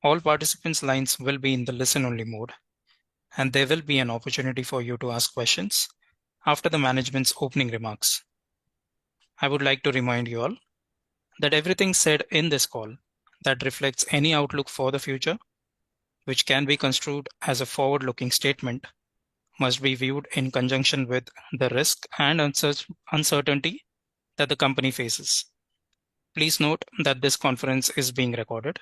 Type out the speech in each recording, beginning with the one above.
all participants' lines will be in the listen-only mode, and there will be an opportunity for you to ask questions after the management's opening remarks. I would like to remind you all that everything said in this call that reflects any outlook for the future, which can be construed as a forward-looking statement, must be viewed in conjunction with the risk and uncertainty that the company faces. Please note that this conference is being recorded.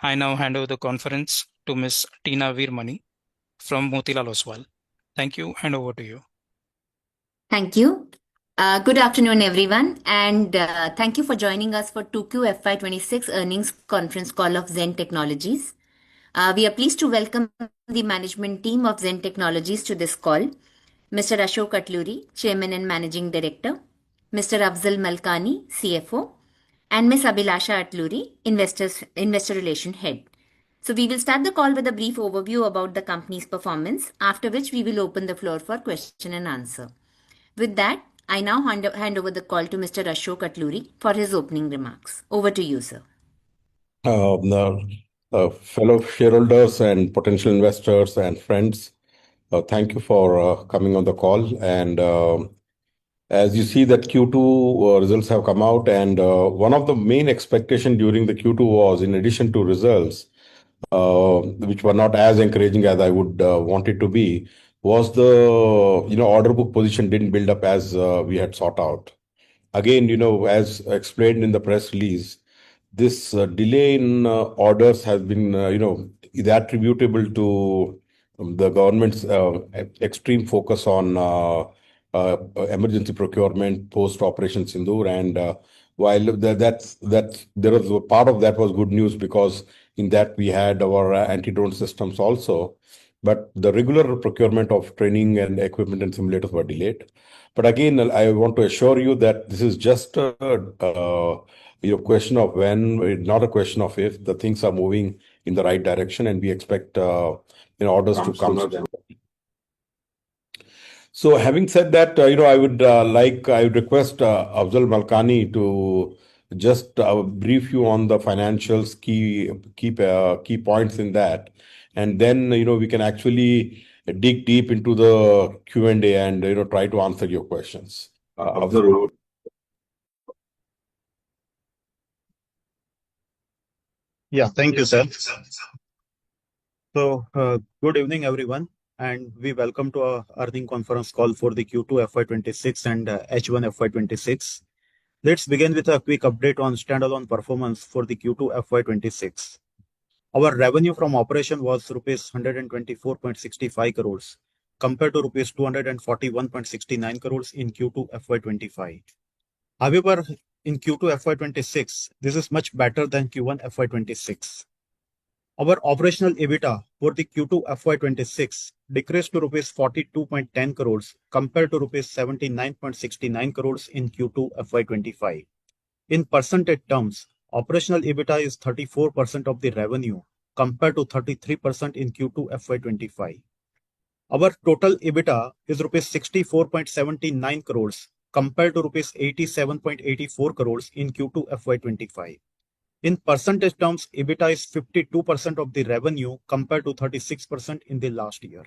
I now hand over the conference to Ms. Tina Veermani from Motilal Oswal. Thank you, and over to you. Thank you. Good afternoon, everyone, and thank you for joining us for 2QFY26 earnings conference call of Zen Technologies. We are pleased to welcome the management team of Zen Technologies to this call. Mr. Ashok Atluri, Chairman and Managing Director, Mr. Afzal Malkani, CFO, and Ms. Abhilasha Atluri, Investor Relation Head. So we will start the call with a brief overview about the company's performance, after which we will open the floor for question and answer. With that, I now hand over the call to Mr. Ashok Atluri for his opening remarks. Over to you, sir. Fellow shareholders and potential investors and friends, thank you for coming on the call. And as you see that Q2 results have come out, and one of the main expectations during the Q2 was, in addition to results, which were not as encouraging as I would want it to be, was the order book position didn't build up as we had sought out. Again, as explained in the press release, this delay in orders has been is attributable to the government's extreme focus on emergency procurement post Operation Sindoor, and while there was a part of that was good news, because in that we had our anti-drone systems also. But the regular procurement of training and equipment and simulators were delayed. But again, I want to assure you that this is just a question of when, not a question of if. The things are moving in the right direction, and we expect orders to come. So, having said that, I would request Afzal Malkani to just brief you on the financials, key points in that. And then, we can actually dig deep into the Q&A and, try to answer your questions. Afzal. Yeah, thank you, sir. So, good evening, everyone, and we welcome to our earnings conference call for the Q2 FY26 and H1 FY26. Let's begin with a quick update on standalone performance for the Q2 FY26. Our revenue from operation was rupees 124.65 crores compared to rupees 241.69 crores in Q2 FY25. However, in Q2 FY26, this is much better than Q1 FY26. Our operational EBITDA for the Q2 FY26 decreased to rupees 42.10 crores compared to rupees 79.69 crores in Q2 FY25. In percentage terms, operational EBITDA is 34% of the revenue compared to 33% in Q2 FY25. Our total EBITDA is rupees 64.79 crores compared to rupees 87.84 crores in Q2 FY25. In percentage terms, EBITDA is 52% of the revenue compared to 36% in the last year.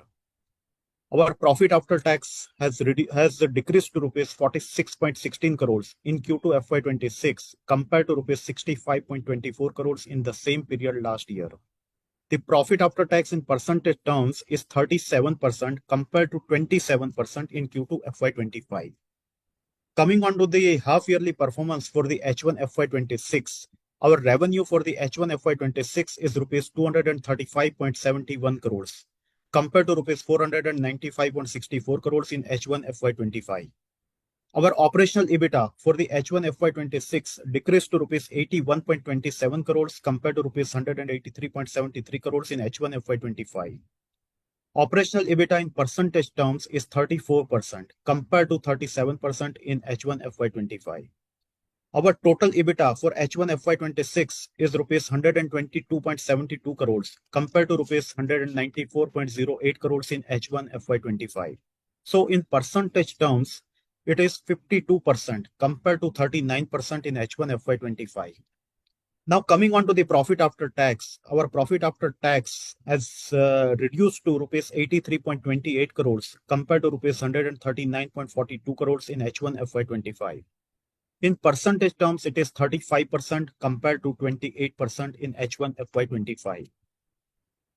Our profit after tax has decreased to rupees 46.16 crores in Q2 FY26 compared to rupees 65.24 crores in the same period last year. The profit after tax in percentage terms is 37% compared to 27% in Q2 FY25. Coming on to the half-yearly performance for the H1 FY26, our revenue for the H1 FY26 is rupees 235.71 crores compared to rupees 495.64 crores in H1 FY25. Our operational EBITDA for the H1 FY26 decreased to rupees 81.27 crores compared to rupees 183.73 crores in H1 FY25. Operational EBITDA in percentage terms is 34% compared to 37% in H1 FY25. Our total EBITDA for H1 FY26 is rupees 122.72 crores compared to rupees 194.08 crores in H1 FY25. So in percentage terms, it is 52% compared to 39% in H1 FY25. Now coming on to the profit after tax, our profit after tax has reduced to rupees 83.28 crores compared to rupees 139.42 crores in H1 FY25. In percentage terms, it is 35% compared to 28% in H1 FY25.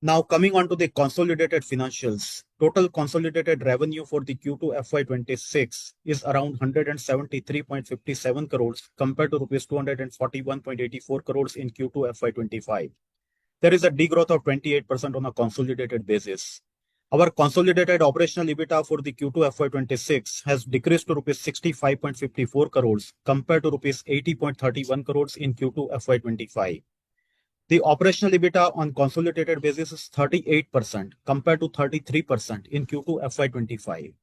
Now coming on to the consolidated financials, total consolidated revenue for the Q2 FY26 is around 173.57 crores compared to rupees 241.84 crores in Q2 FY25. There is a degrowth of 28% on a consolidated basis. Our consolidated operational EBITDA for the Q2 FY26 has decreased to rupees 65.54 crores compared to rupees 80.31 crores in Q2 FY25. The operational EBITDA on consolidated basis is 38% compared to 33% in Q2 FY25.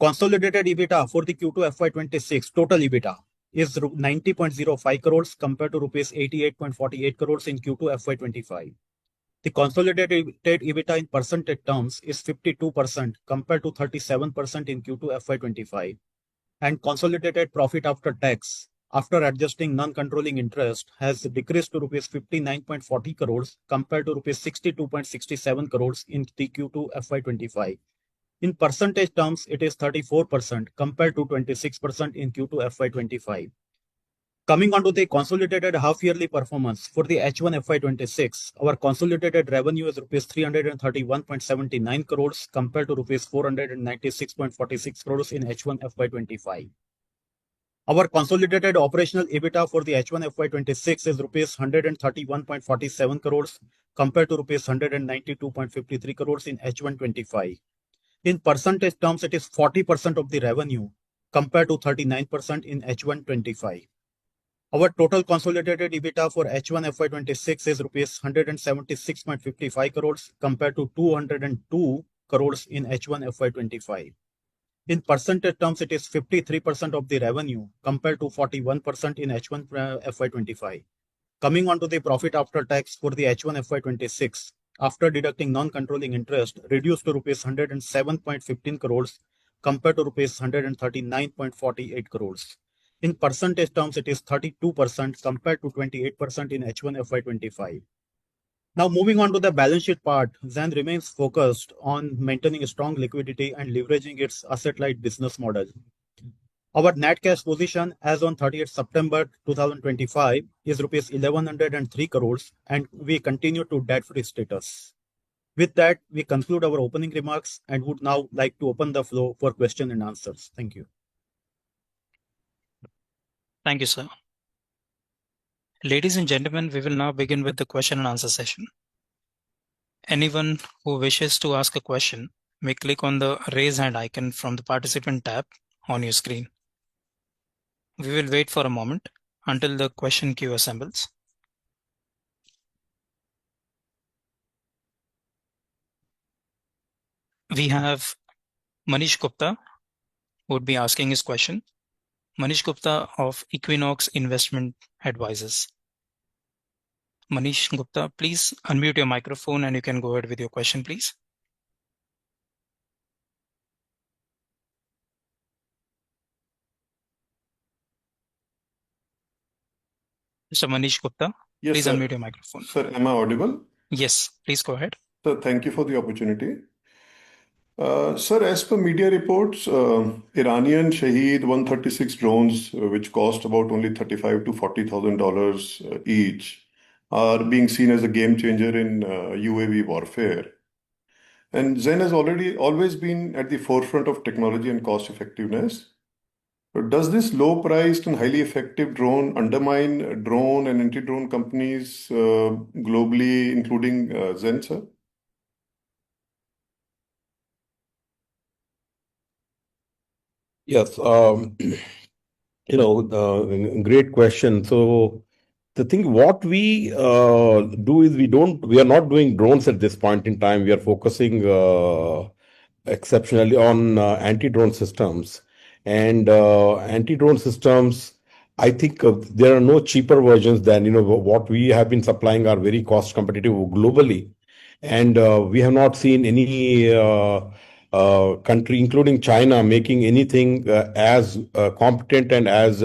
Consolidated EBITDA for the Q2 FY26 total EBITDA is 90.05 crores compared to rupees 88.48 crores in Q2 FY25. The consolidated EBITDA in percentage terms is 52% compared to 37% in Q2 FY25. And consolidated profit after tax after adjusting non-controlling interest has decreased to rupees 59.40 crores compared to rupees 62.67 crores in the Q2 FY25. In percentage terms, it is 34% compared to 26% in Q2 FY25. Coming on to the consolidated half-yearly performance for the H1 FY26, our consolidated revenue is rupees 331.79 crores compared to rupees 496.46 crores in H1 FY25. Our consolidated operational EBITDA for the H1 FY26 is rupees 131.47 crores compared to rupees 192.53 crores in H1 25. In percentage terms, it is 40% of the revenue compared to 39% in H1 25. Our total consolidated EBITDA for H1 FY26 is rupees 176.55 crores compared to 202 crores in H1 FY25. In percentage terms, it is 53% of the revenue compared to 41% in H1 FY25. Coming on to the profit after tax for the H1 FY26, after deducting non-controlling interest, reduced to rupees 107.15 crores compared to rupees 139.48 crores. In percentage terms, it is 32% compared to 28% in H1 FY25. Now moving on to the balance sheet part, Zen remains focused on maintaining strong liquidity and leveraging its asset-light business model. Our net cash position as on 30th September 2025 is rupees 1103 crores and we continue to debt-free status. With that, we conclude our opening remarks and would now like to open the floor for question and answers. Thank you. Thank you, sir. Ladies and gentlemen, we will now begin with the question and answer session. Anyone who wishes to ask a question may click on the raise hand icon from the participant tab on your screen. We will wait for a moment until the question queue assembles. We have Manish Gupta who would be asking his question. Manish Gupta of Equinox Investment Advisors. Manish Gupta, please unmute your microphone and you can go ahead with your question, please. Mr. Manish Gupta, Yes, please sir. unmute your microphone. Sir, am I audible? Yes, please go ahead. Sir, thank you for the opportunity. Sir, as per media reports, Iranian Shaheed 136 drones, which cost about only $35,000 to $40,000 each, are being seen as a game changer in UAV warfare. And Zen has always been at the forefront of technology and cost effectiveness. But does this low-priced and highly effective drone undermine drone and anti-drone companies globally, including Zen, sir? Yes, great question. So the thing what we do is we are not doing drones at this point in time. We are focusing exceptionally on anti-drone systems. And anti-drone systems, I think there are no cheaper versions than what we have been supplying are very cost competitive globally. And we have not seen any country, including China, making anything as competent and as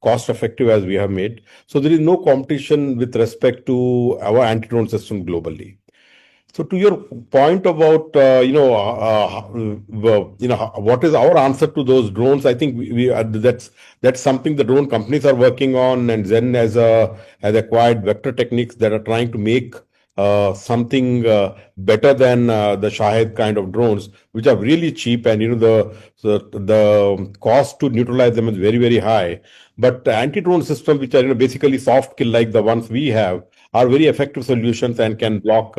cost effective as we have made. So there is no competition with respect to our anti-drone system globally. So to your point about what is our answer to those drones? I think that's something the drone companies are working on, and Zen has acquired vector techniques that are trying to make something better than the Shahed kind of drones, which are really cheap, and the cost to neutralize them is very, very high. But anti-drone systems, which are basically soft kill like the ones we have, are very effective solutions and can block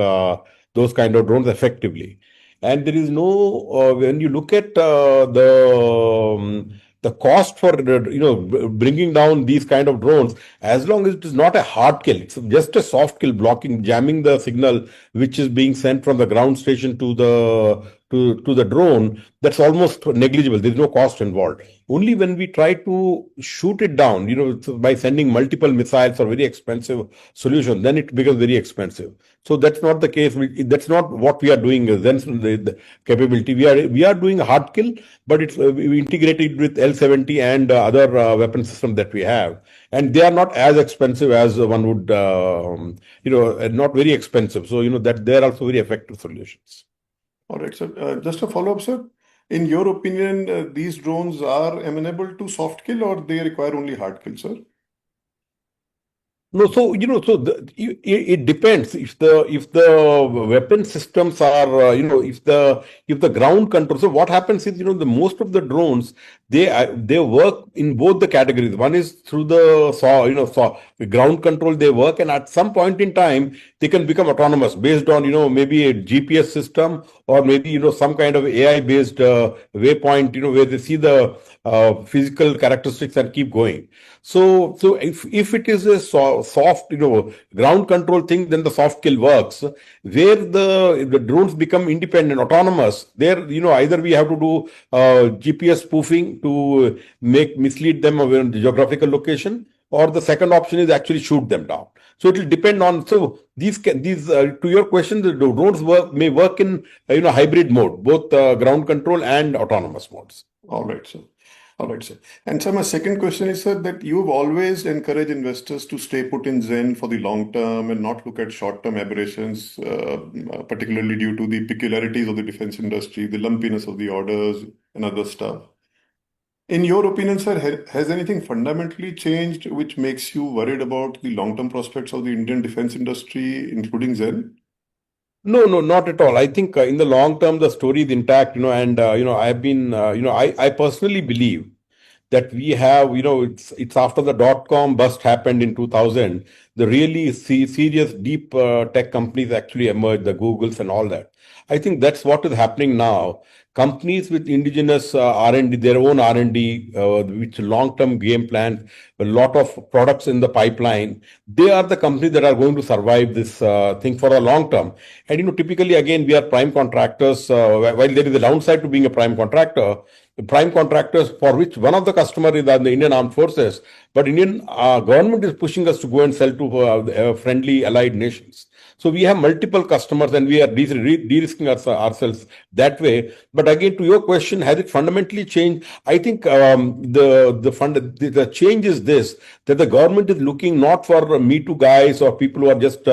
those kind of drones effectively. And there is no when you look at the cost for bringing down these kind of drones, as long as it is not a hard kill, it's just a soft kill, blocking, jamming the signal which is being sent from the ground station to the drone, that's almost negligible. There's no cost involved. Only when we try to shoot it down, by sending multiple missiles or very expensive solution, then it becomes very expensive. So that's not the case. That's not what we are doing. Then the capability we are doing a hard kill, but it's we integrated with L70 and other weapon systems that we have, and they are not as expensive as one would, not very expensive. So that they are also very effective solutions. All right, sir. Just a follow-up, sir. In your opinion, these drones are amenable to soft kill, or they require only hard kill, sir? No, so it depends. If the weapon systems are, if the ground control. So what happens is, the most of the drones, they work in both the categories. One is through the ground control they work, and at some point in time they can become autonomous based on maybe a GPS system, or maybe some kind of AI based waypoint, where they see the physical characteristics and keep going. So if it is a soft, ground control thing, then the soft kill works. Where the drones become independent, autonomous, there, either we have to do GPS spoofing to mislead them of a geographical location, or the second option is actually shoot them down. So it will depend on. So these to your question, the drones may work in hybrid mode, both ground control and autonomous modes. All right, sir. All right, sir. And so my second question is, sir, that you've always encouraged investors to stay put in Zen for the long term and not look at short-term aberrations, particularly due to the peculiarities of the defense industry, the lumpiness of the orders, and other stuff. In your opinion, sir, has anything fundamentally changed which makes you worried about the long-term prospects of the Indian defense industry, including Zen? No, not at all. I think in the long term, the story is intact, and I've been, I personally believe that we have, it's after the dot-com bust happened in 2000, the really serious deep tech companies actually emerged, the Googles and all that. I think that's what is happening now. Companies with indigenous R&D, their own R&D, which long-term game plan, a lot of products in the pipeline, they are the companies that are going to survive this thing for a long term. And typically, again, we are prime contractors. While there is a downside to being a prime contractor, the prime contractors for which one of the customer is the Indian Armed Forces, but Indian government is pushing us to go and sell to friendly allied nations. So we have multiple customers, and we are de-risking ourselves that way. But again, to your question, has it fundamentally changed? I think the change is this, that the government is looking not for Me Too guys or people who are just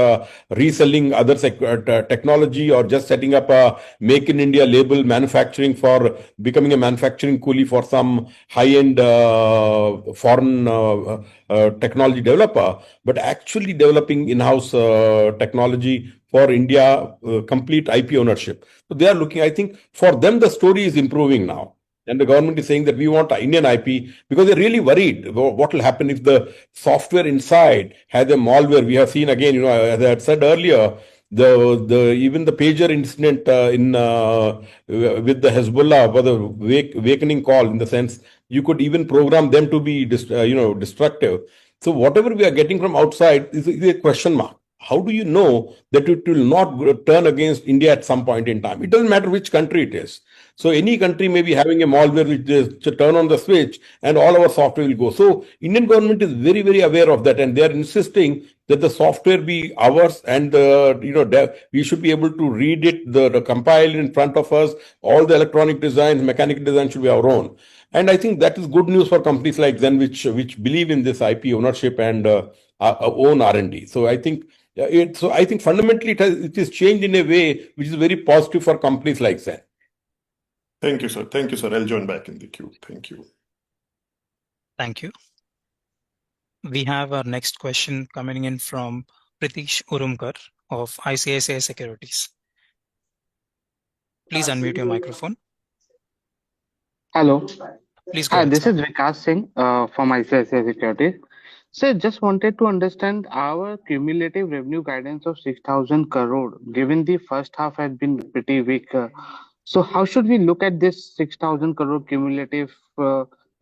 reselling other technology, or just setting up a Make in India label manufacturing for becoming a manufacturing coolie for some high-end foreign technology developer, but actually developing in-house technology for India, complete IP ownership. So they are looking, I think for them, the story is improving now. And the government is saying that we want Indian IP, because they're really worried about what will happen if the software inside has a malware. We have seen again, as I had said earlier, even the pager incident with the Hezbollah was a awakening call, in the sense you could even program them to be destructive. So whatever we are getting from outside is a question mark. How do you know that it will not turn against India at some point in time? It doesn't matter which country it is. So any country may be having a malware which just turn on the switch and all our software will go. So Indian government is very, very aware of that, and they are insisting that the software be ours, and we should be able to read it, the compile in front of us. All the electronic designs, mechanical design should be our own. And I think that is good news for companies like Zen, which believe in this IP ownership and own R&D. So I think fundamentally it is changed in a way which is very positive for companies like Zen. Thank you, sir. Thank you, sir. I'll join back in the queue. Thank you. Thank you. We have our next question coming in from Pritish Urumkar of ICICI Securities. Please unmute your microphone. Hello. Please go Hi, ahead, this sir. is Vikas Singh from ICICI Securities. So, just wanted to understand our cumulative revenue guidance of 6,000 crore, given the first half has been pretty weak. So, how should we look at this 6,000 crore cumulative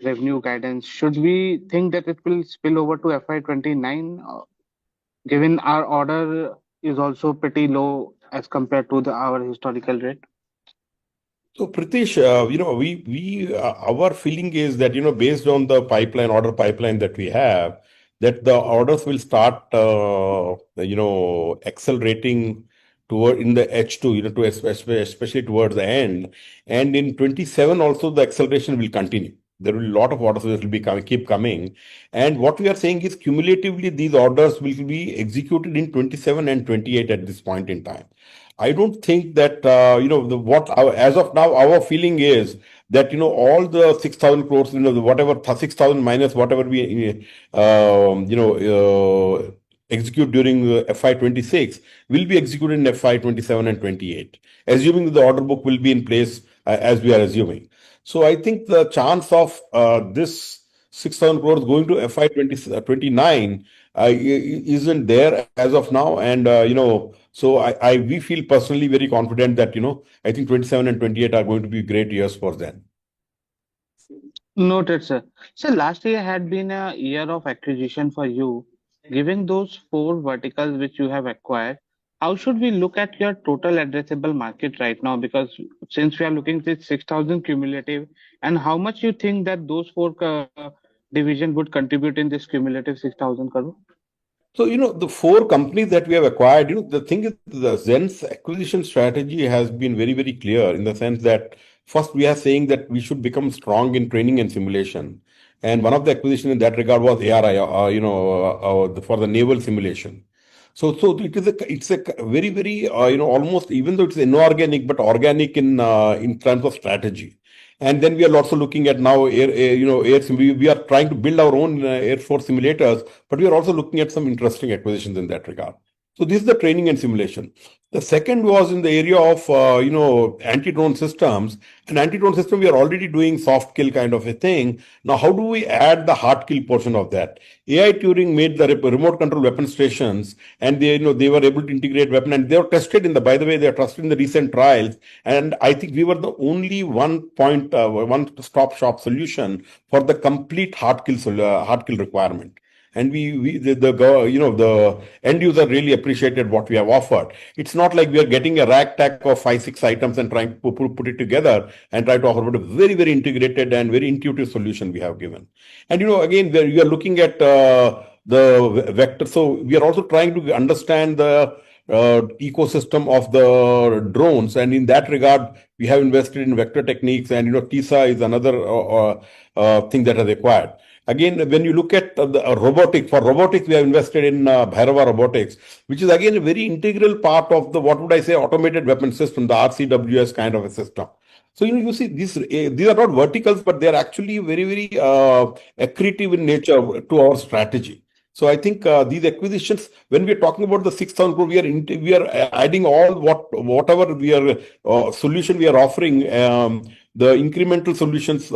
revenue guidance? Should we think that it will spill over to FY29, given our order is also pretty low as compared to our historical rate? So Pritish, our feeling is that, based on the order pipeline that we have, that the orders will start, accelerating toward in the H2, especially towards the end. And in 27 also the acceleration will continue. There will be a lot of orders that will be keep coming. And what we are saying is cumulatively these orders will be executed in 27 and 28 at this point in time. I don't think that as of now our feeling is that all the 6,000 crores, whatever 6,000 minus whatever we execute during FY26 will be executed in FY27 and 28, assuming that the order book will be in place as we are assuming. So I think the chance of this 6,000 crores going to FY29 isn't there as of now, and so we feel personally very confident that I think 27 and 28 are going to be great years for them. Noted, sir. So last year had been a year of acquisition for you. Given those four verticals which you have acquired, how should we look at your total addressable market right now? Because since we are looking at 6,000 cumulative, and how much you think that those four division would contribute in this cumulative 6,000 crore? So, the four companies that we have acquired, the thing is the Zen's acquisition strategy has been very, very clear in the sense that first we are saying that we should become strong in training and simulation. And one of the acquisitions in that regard was ARI, for the naval simulation. So it's a very, very, almost, even though it's inorganic, but organic in terms of strategy. And then we are also looking at now we are trying to build our own Air Force simulators, but we are also looking at some interesting acquisitions in that regard. So this is the training and simulation. The second was in the area of anti-drone systems. And anti-drone system, we are already doing soft kill kind of a thing. Now, how do we add the hard kill portion of that? AI Turing made the remote control weapon stations, and they were able to integrate weapon, and they were tested by the way, they are tested in the recent trials. And I think we were the only one-stop shop solution for the complete hard kill requirement. And the end user really appreciated what we have offered. It's not like we are getting a rack stack of 5-6 items and trying to put it together and try to offer, but a very, very integrated and very intuitive solution we have given. And again, we are looking at the vector. So we are also trying to understand the ecosystem of the drones, and in that regard we have invested in vector techniques, and TISA is another thing that has acquired. Again, when you look at the robotics, we have invested in Bhairava Robotics, which is again a very integral part of the, what would I say, automated weapon system, the RCWS kind of a system. So, you see, these are not verticals, but they are actually very, very accretive in nature to our strategy. So I think these acquisitions, when we are talking about the 6,000 crore, we are adding all whatever we are solution we are offering. The incremental solutions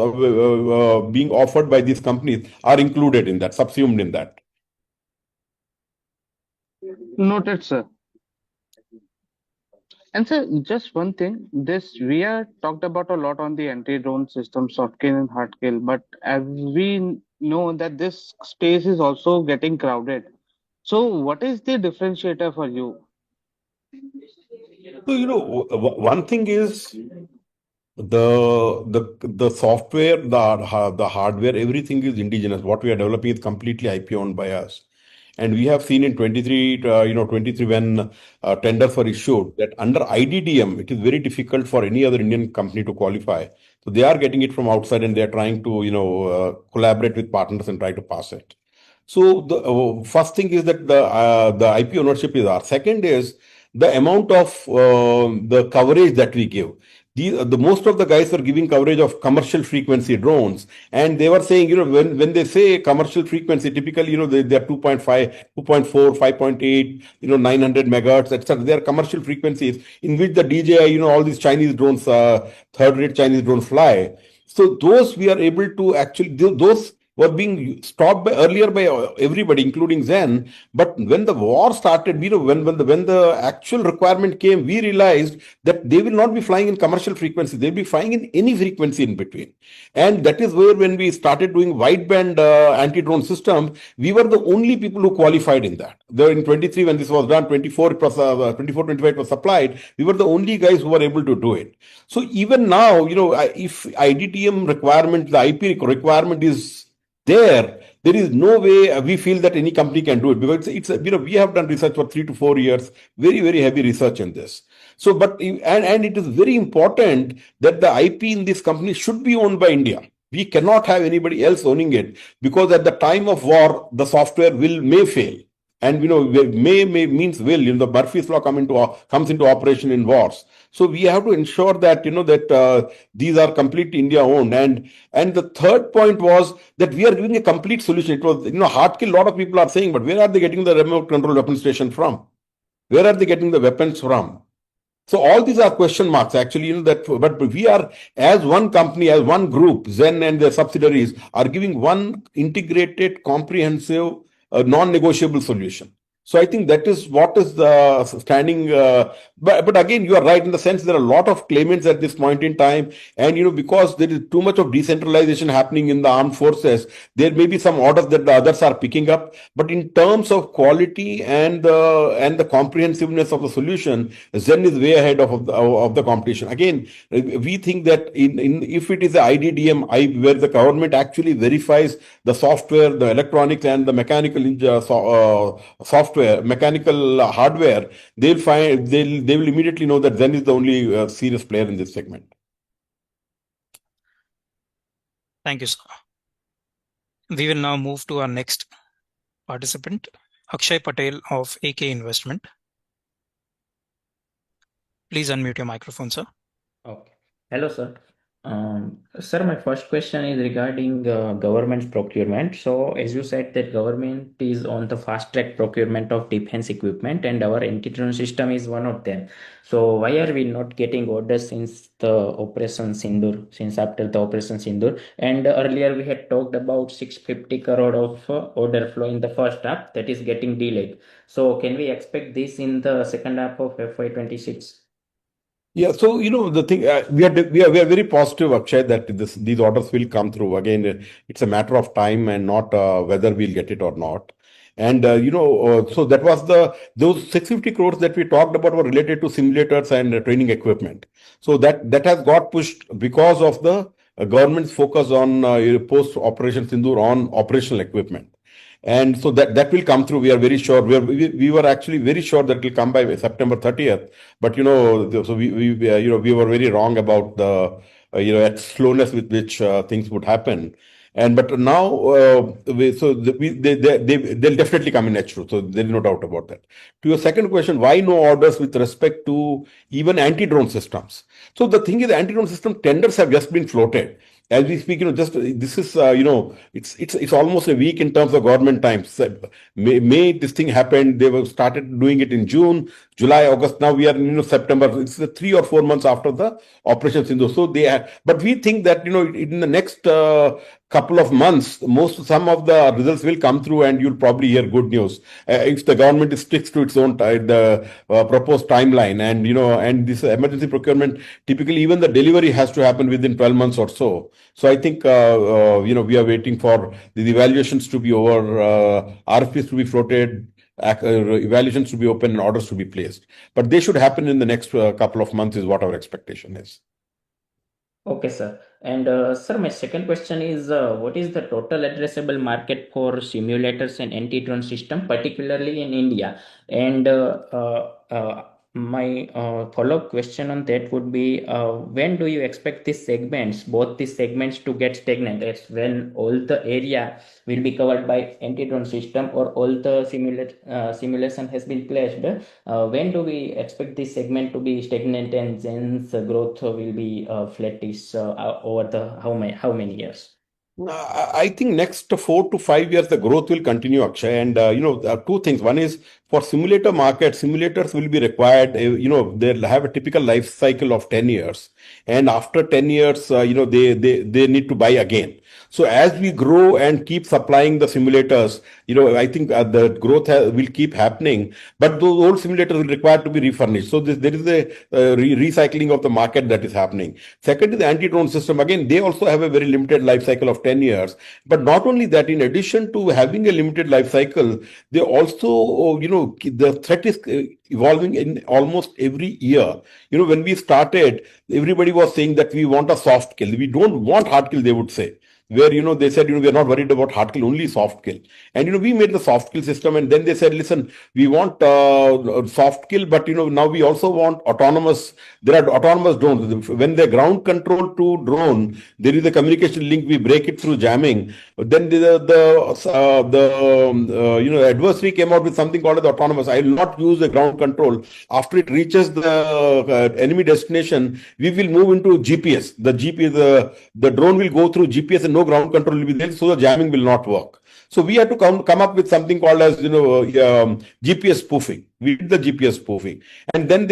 being offered by these companies are included in that, subsumed in that. Noted, sir. And sir, just one thing, we are talked about a lot on the anti-drone system, soft kill and hard kill, but as we know that this space is also getting crowded. So what is the differentiator for you? So, one thing is The software, the hardware, everything is indigenous. What we are developing is completely IP owned by us. And we have seen in 23 when tenders were issued that under IDDM, it is very difficult for any other Indian company to qualify. So they are getting it from outside and they are trying to, collaborate with partners and try to pass it. So the first thing is that the IP ownership is ours. Second is the amount of the coverage that we give. The most of the guys were giving coverage of commercial frequency drones, and they were saying, when they say commercial frequency, typically, they are 2.5, 2.4, 5.8, 900 megahertz, etc. They are commercial frequencies in which the DJI, all these Chinese drones, third-rate Chinese drones fly. So those we are able to actually, those were being stopped earlier by everybody, including Zen. But when the war started, when the actual requirement came, we realized that they will not be flying in commercial frequency; they'll be flying in any frequency in between. And that is where, when we started doing wideband anti-drone systems, we were the only people who qualified in that. In 23, when this was done, 24, it was 24, 25 it was supplied. We were the only guys who were able to do it. So even now, if IDTM requirement, the IP requirement is there is no way we feel that any company can do it, because we have done research for 3 to 4 years, very, very heavy research in this. So, and it is very important that the IP in this company should be owned by India. We cannot have anybody else owning it, because at the time of war, the software may fail. And may means will. The Murphy's law comes into operation in wars. So we have to ensure that these are completely India owned. And the third point was that we are giving a complete solution. It was hard kill. A lot of people are saying, but where are they getting the remote control weapon station from? Where are they getting the weapons from? So all these are question marks actually. But we are, as one company, as one group, Zen and their subsidiaries are giving one integrated, comprehensive, non-negotiable solution. So I think that is what is the standing. But again, you are right in the sense there are a lot of claimants at this point in time, and because there is too much of decentralization happening in the armed forces, there may be some orders that the others are picking up. But in terms of quality and the comprehensiveness of the solution, Zen is way ahead of the competition. Again, we think that if it is the IDDM, where the government actually verifies the software, the electronics, and the mechanical mechanical hardware, they will immediately know that Zen is the only serious player in this segment. Thank you, sir. We will now move to our next participant, Akshay Patel of AK Investment. Please unmute your microphone, sir. Okay. Hello, sir. Sir, my first question is regarding government procurement. So, as you said, that government is on the fast track procurement of defense equipment, and our anti-drone system is one of them. So, why are we not getting orders since after the Operation Sindoor? And earlier we had talked about 650 crore of order flow in the first half that is getting delayed. So, can we expect this in the second half of FY26? Yeah, so the thing we are very positive, Akshay, that these orders will come through. Again, it's a matter of time and not whether we'll get it or not. And so that was those 650 crores that we talked about were related to simulators and training equipment. So that has got pushed because of the government's focus on post Operation Sindoor on operational equipment. And so that will come through. We are very sure. We were actually very sure that it will come by September 30th. But so we were very wrong about the slowness with which things would happen. But now, they'll definitely come in H2. So there is no doubt about that. To your second question, why no orders with respect to even anti-drone systems? So the thing is, anti-drone system tenders have just been floated. As we speak, this is it's almost a week in terms of government times. May this thing happened. They were started doing it in June, July, August. Now we are in September. It's 3 or 4 months after the Operation Sindoor. So but we think that in the next couple of months, some of the results will come through, and you'll probably hear good news if the government sticks to its own proposed timeline. And this emergency procurement, typically even the delivery has to happen within 12 months or so. So I think we are waiting for the evaluations to be over, RFPs to be floated, evaluations to be open, and orders to be placed. But they should happen in the next couple of months is what our expectation is. Okay, sir. And sir, my second question is what is the total addressable market for simulators and anti-drone system, particularly in India? And my follow-up question on that would be when do you expect these segments, both these segments, to get stagnant? That's when all the area will be covered by anti-drone system or all the simulation has been placed. When do we expect this segment to be stagnant and Zen's growth will be flattish over the how many years? I think next 4 to 5 years, the growth will continue, Akshay. And, two things. One is for simulator market, simulators will be required. They'll have a typical life cycle of 10 years. And after 10 years, they need to buy again. So as we grow and keep supplying the simulators, I think the growth will keep happening. But those old simulators will require to be refurnished. So there is a recycling of the market that is happening. Second is the anti-drone system. Again, they also have a very limited life cycle of 10 years. But not only that, in addition to having a limited life cycle, they also, the threat is evolving in almost every year. When we started, everybody was saying that we want a soft kill. We don't want hard kill, they would say. Where, they said, we are not worried about hard kill, only soft kill. And, we made the soft kill system. And then they said, listen, we want soft kill, but, now we also want autonomous. There are autonomous drones. When they ground control to drone, there is a communication link. We break it through jamming. Then adversary came out with something called the autonomous. I will not use the ground control. After it reaches the enemy destination, we will move into GPS. The GPS, the drone will go through GPS and no ground control will be there, so the jamming will not work. So we had to come up with something called as GPS spoofing. We did the GPS spoofing, and then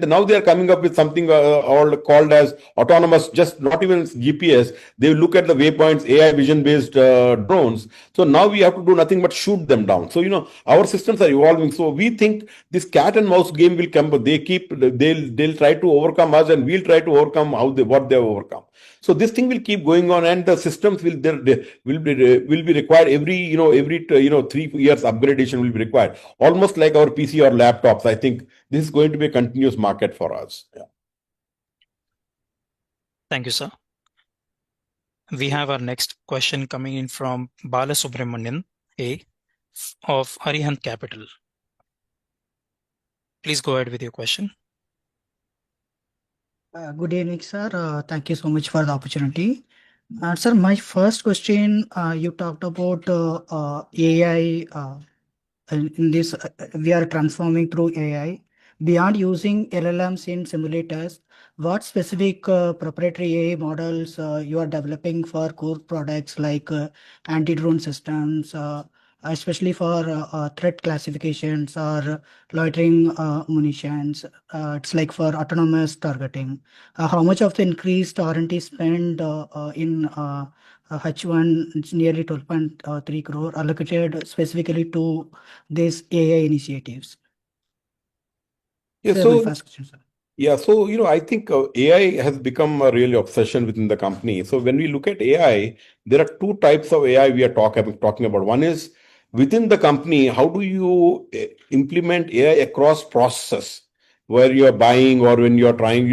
now they are coming up with something called as autonomous. Just not even GPS. They look at the waypoints, AI vision based drones. So now we have to do nothing but shoot them down. So our systems are evolving. So we think this cat and mouse game will come, but they'll try to overcome us, and we'll try to overcome what they have overcome. So this thing will keep going on, and the systems will be required every 3 years upgradation will be required, almost like our PC or laptops. I think this is going to be a continuous market for us. Yeah. Thank you, sir. We have our next question coming in from Bala Subramanian A of Arihant Capital. Please go ahead with your question. Good evening, sir. Thank you so much for the opportunity. Sir, my first question, you talked about AI. In this, we are transforming through AI. Beyond using LLMs in simulators, what specific proprietary AI models you are developing for core products like anti-drone systems, especially for threat classifications or loitering munitions? It's like for autonomous targeting. How much of the increased R&D spend in H1, it's nearly 12.3 crore allocated specifically to these AI initiatives? Yeah, That's my first question, sir. Yeah, so I think AI has become a real obsession within the company. So when we look at AI, there are two types of AI we are talking about. One is within the company, how do you implement AI across processes where you're buying or when you're trying,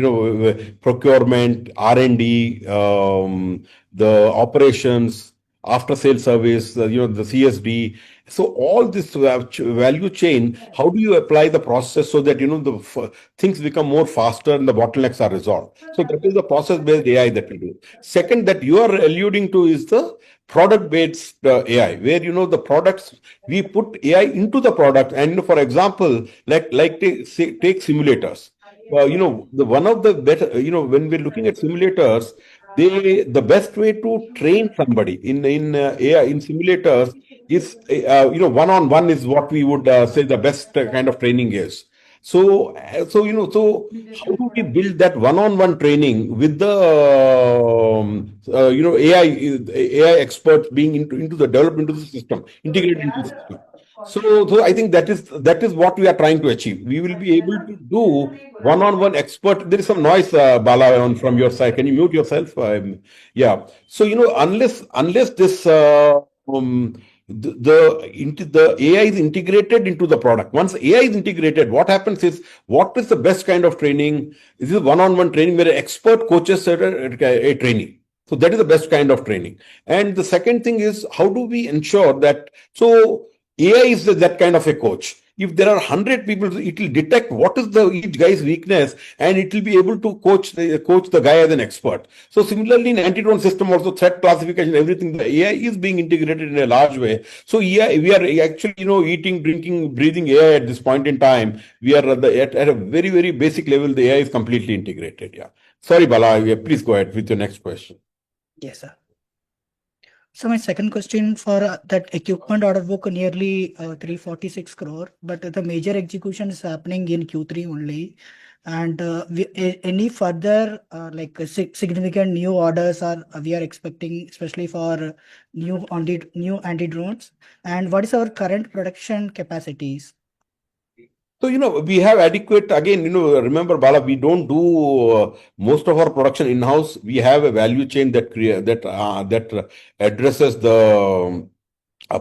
procurement, R&D, the operations, after sale service, the CSD. So all this value chain, how do you apply the process so that things become more faster and the bottlenecks are resolved? So that is the process-based AI that we do. Second, that you are alluding to is the product-based AI, where the products we put AI into the product, and for example, like take simulators. The one of the better, when we're looking at simulators, the best way to train somebody in AI in simulators is one-on-one is what we would say the best kind of training is. So how do we build that one-on-one training with the AI experts being into the development of the system, integrated into the system? So I think that is what we are trying to achieve. We will be able to do one-on-one expert. There is some noise, Bala, from your side. Can you mute yourself? Yeah. So unless this the AI is integrated into the product. Once AI is integrated, what happens is, what is the best kind of training? This is one-on-one training where an expert coaches a trainee. So that is the best kind of training. And the second thing is, how do we ensure that, so AI is that kind of a coach. If there are 100 people, it will detect what is the each guy's weakness, and it will be able to coach the guy as an expert. So similarly, in anti-drone system, also threat classification, everything, the AI is being integrated in a large way. So yeah, we are actually, eating, drinking, breathing AI at this point in time. We are at a very, very basic level. The AI is completely integrated. Yeah. Sorry, Bala. Please go ahead with your next question. Yes, sir. So my second question for that equipment order book nearly 346 crore, but the major execution is happening in Q3 only. And any further significant new orders are we are expecting, especially for new anti-drones? And what is our current production capacities? So, we have adequate, again, remember, Bala, we don't do most of our production in-house. We have a value chain that addresses the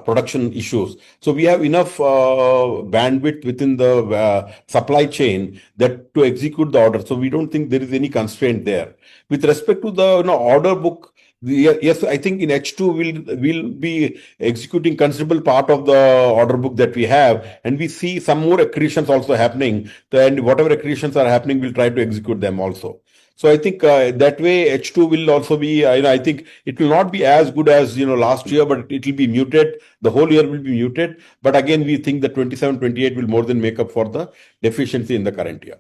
production issues. So we have enough bandwidth within the supply chain that to execute the order. So we don't think there is any constraint there. With respect to the order book, yes, I think in H2 we'll be executing considerable part of the order book that we have, and we see some more accretions also happening. And whatever accretions are happening, we'll try to execute them also. So I think that way H2 will also be, I think it will not be as good as, last year, but it will be muted. The whole year will be muted. But again, we think that 27, 28 will more than make up for the deficiency in the current year.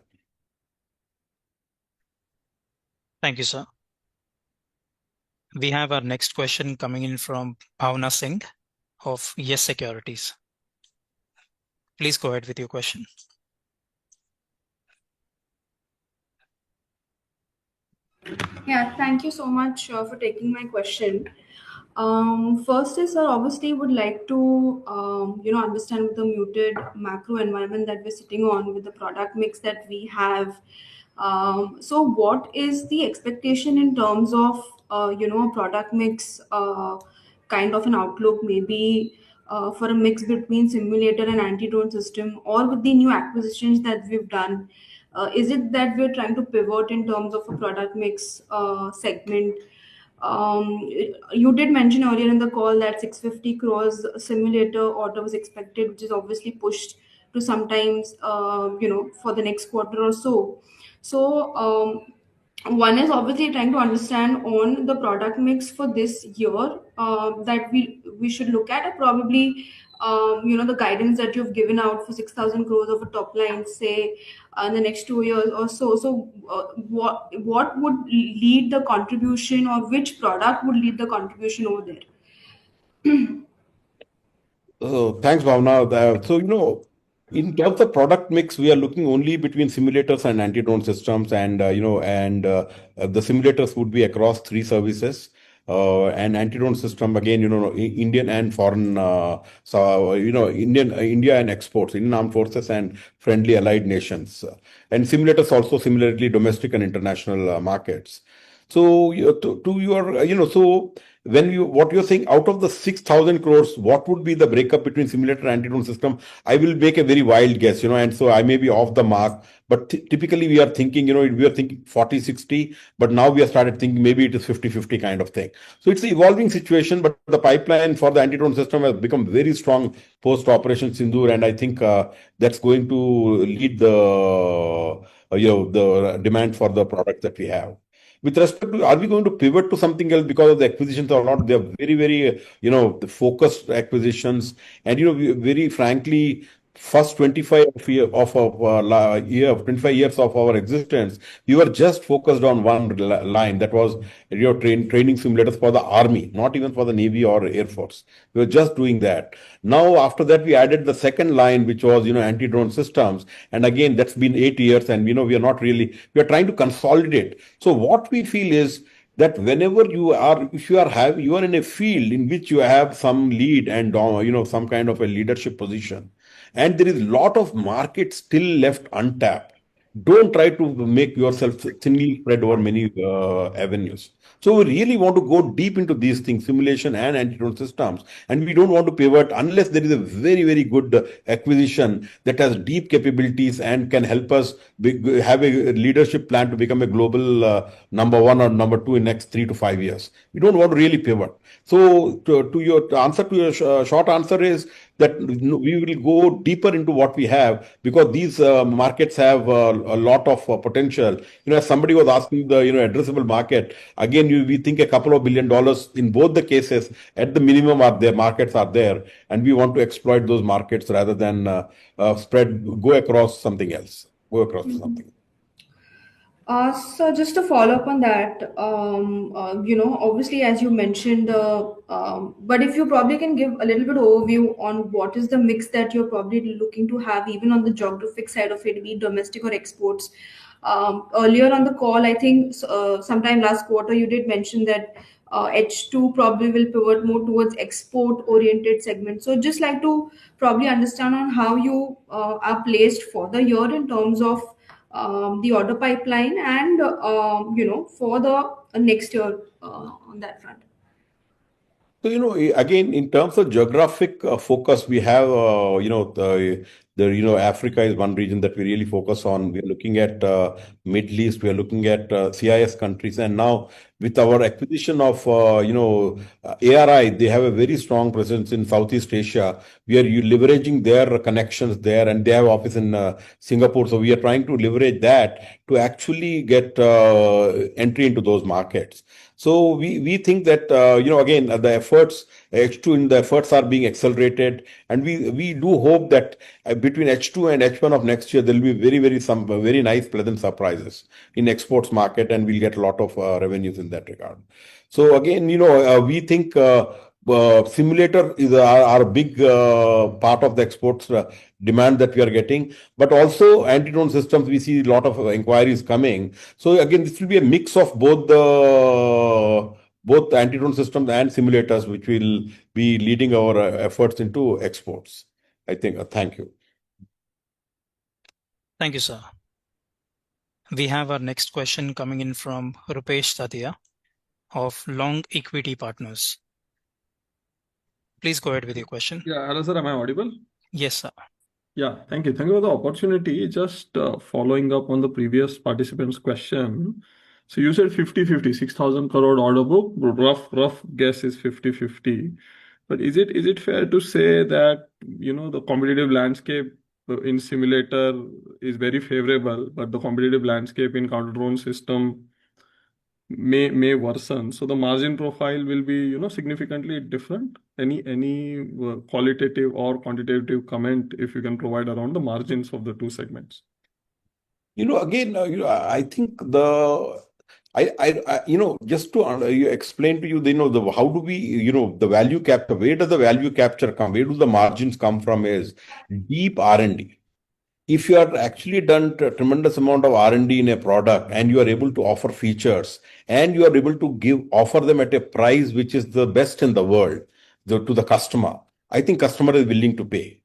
Thank you, sir. We have our next question coming in from Bhavna Singh of Yes Securities. Please go ahead with your question. Yeah, thank you so much for taking my question. First is, sir, obviously would like to, understand with the muted macro environment that we're sitting on with the product mix that we have. So what is the expectation in terms of, product mix, kind of an outlook, maybe for a mix between simulator and anti-drone system, or with the new acquisitions that we've done? Is it that we're trying to pivot in terms of a product mix segment? You did mention earlier in the call that 650 crores simulator order was expected, which is obviously pushed to sometimes, for the next quarter or so. So, one is obviously trying to understand on the product mix for this year that we should look at, or probably the guidance that you've given out for 6,000 crores of a top line, say in the next 2 years or so. So what would lead the contribution, or which product would lead the contribution over there? Thanks, Bhavna. So, in terms of product mix, we are looking only between simulators and anti-drone systems, and the simulators would be across 3 services. And anti-drone system, again, Indian and foreign, India and exports, Indian armed forces and friendly allied nations, and simulators also similarly domestic and international markets. So to your, so what you're saying, out of the 6,000 crores, what would be the breakup between simulator and anti-drone system? I will make a very wild guess, and so I may be off the mark, but typically we are thinking, we are thinking 40-60, but now we have started thinking maybe it is 50-50 kind of thing. So it's an evolving situation, but the pipeline for the anti-drone system has become very strong post Operation Sindoor, and I think that's going to lead the demand for the product that we have. With respect to, are we going to pivot to something else because of the acquisitions or not? They're very, very, the focused acquisitions. And, very frankly, first 25 years of our existence, we were just focused on one line. That was training simulators for the army, not even for the Navy or Air Force. We were just doing that. Now, after that, we added the second line, which was, anti-drone systems. And again, that's been 8 years. And, we are trying to consolidate. So what we feel is that whenever you are in a field in which you have some lead and, some kind of a leadership position, and there is a lot of market still left untapped. Don't try to make yourself thinly spread over many avenues. So we really want to go deep into these things, simulation and anti-drone systems, and we don't want to pivot unless there is a very, very good acquisition that has deep capabilities and can help us have a leadership plan to become a global number one or number two in next 3 to 5 years. We don't want to really pivot. So to answer to your short answer is that we will go deeper into what we have, because these markets have a lot of potential. As somebody was asking the addressable market, again, we think a couple of $1 billion in both the cases. At the minimum, are there markets are there, and we want to exploit those markets rather than go across something else, go across to something. So just to follow up on that, obviously, as you mentioned, but if you probably can give a little bit overview on what is the mix that you're probably looking to have, even on the geographic side of it, be it domestic or exports. Earlier on the call, I think sometime last quarter, you did mention that H2 probably will pivot more towards export-oriented segments. So just like to probably understand on how you are placed for the year in terms of the order pipeline and for the next year on that front. So, again, in terms of geographic focus, we have, Africa is one region that we really focus on. We are looking at Middle East, we are looking at CIS countries, and now with our acquisition of, ARI, they have a very strong presence in Southeast Asia. We are leveraging their connections there, and they have office in Singapore. So we are trying to leverage that to actually get entry into those markets. So we think that, again, the efforts, H2 in the efforts are being accelerated. And we do hope that between H2 and H1 of next year, there will be some very nice, pleasant surprises in exports market, and we'll get a lot of revenues in that regard. So again, we think simulator is our big part of the exports demand that we are getting, but also anti-drone systems, we see a lot of inquiries coming. So again, this will be a mix of both anti-drone systems and simulators, which will be leading our efforts into exports. I think. Thank you. Thank you, sir. We have our next question coming in from Rupesh Tatia of Long Equity Partners. Please go ahead with your question. Yeah, hello, sir. Am I audible? Yes, sir. Yeah, thank you. Thank you for the opportunity. Just following up on the previous participant's question. So you said 50-50, 6,000 crore order book. Rough guess is 50-50. But is it fair to say that the competitive landscape in simulator is very favorable, but the competitive landscape in counter drone system may worsen, so the margin profile will be significantly different? Any qualitative or quantitative comment if you can provide around the margins of the two segments? Again, I think just to explain to you, how do we, the value capture, where does the value capture come? Where do the margins come from is deep R&D. If you are actually done a tremendous amount of R&D in a product and you are able to offer features and you are able to offer them at a price which is the best in the world to the customer, I think customer is willing to pay.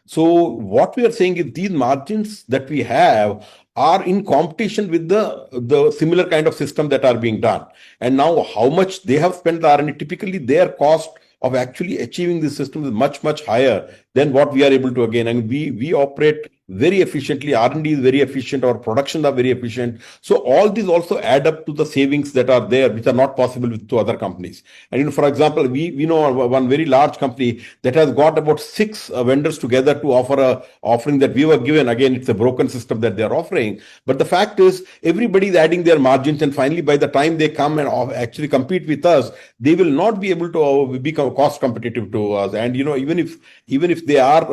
So what we are saying is these margins that we have are in competition with the similar kind of system that are being done. And now how much they have spent the R&D, typically their cost of actually achieving this system is much, much higher than what we are able to again. And we operate very efficiently. R&D is very efficient. Our productions are very efficient. So all these also add up to the savings that are there, which are not possible with two other companies. And for example, we know one very large company that has got about 6 vendors together to offer a offering that we were given. Again, it's a broken system that they're offering. But the fact is, everybody is adding their margins, and finally, by the time they come and actually compete with us, they will not be able to become cost competitive to us. And even if they are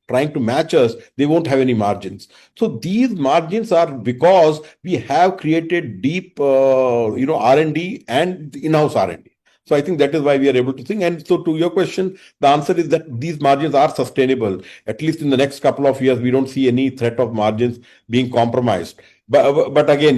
trying to match us, they won't have any margins. So these margins are because we have created deep R&D and in-house R&D. So I think that is why we are able to think. And so to your question, the answer is that these margins are sustainable. At least in the next couple of years, we don't see any threat of margins being compromised. But again,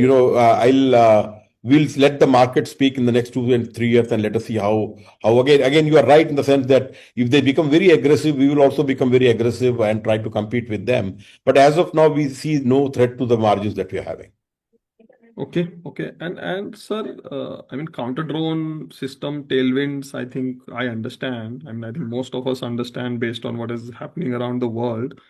we'll let the market speak in the next 2 and 3 years, and let us see how again you are right in the sense that if they become very aggressive, we will also become very aggressive and try to compete with them. But as of now, we see no threat to the margins that we are having. Okay. And sir, I mean, counter drone system tailwinds, I think I understand. I mean, I think most of us understand based on what is happening around the world.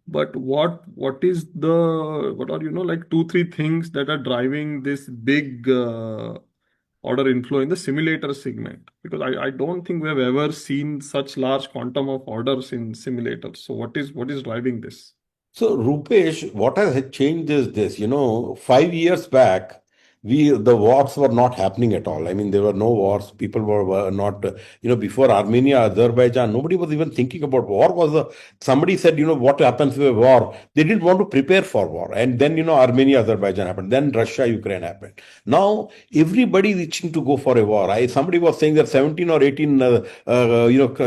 But what is what are, like 2, 3 things that are driving this big order inflow in the simulator segment? Because I don't think we have ever seen such large quantum of orders in simulators. So what is driving this? So, Rupesh, what has changed is this, 5 years back, the wars were not happening at all. I mean, there were no wars. People were not, before Armenia, Azerbaijan, nobody was even thinking about war. Somebody said, what happens with a war? They didn't want to prepare for war. And then, Armenia, Azerbaijan happened. Then Russia, Ukraine happened. Now, everybody is itching to go for a war. Somebody was saying that 17 or 18,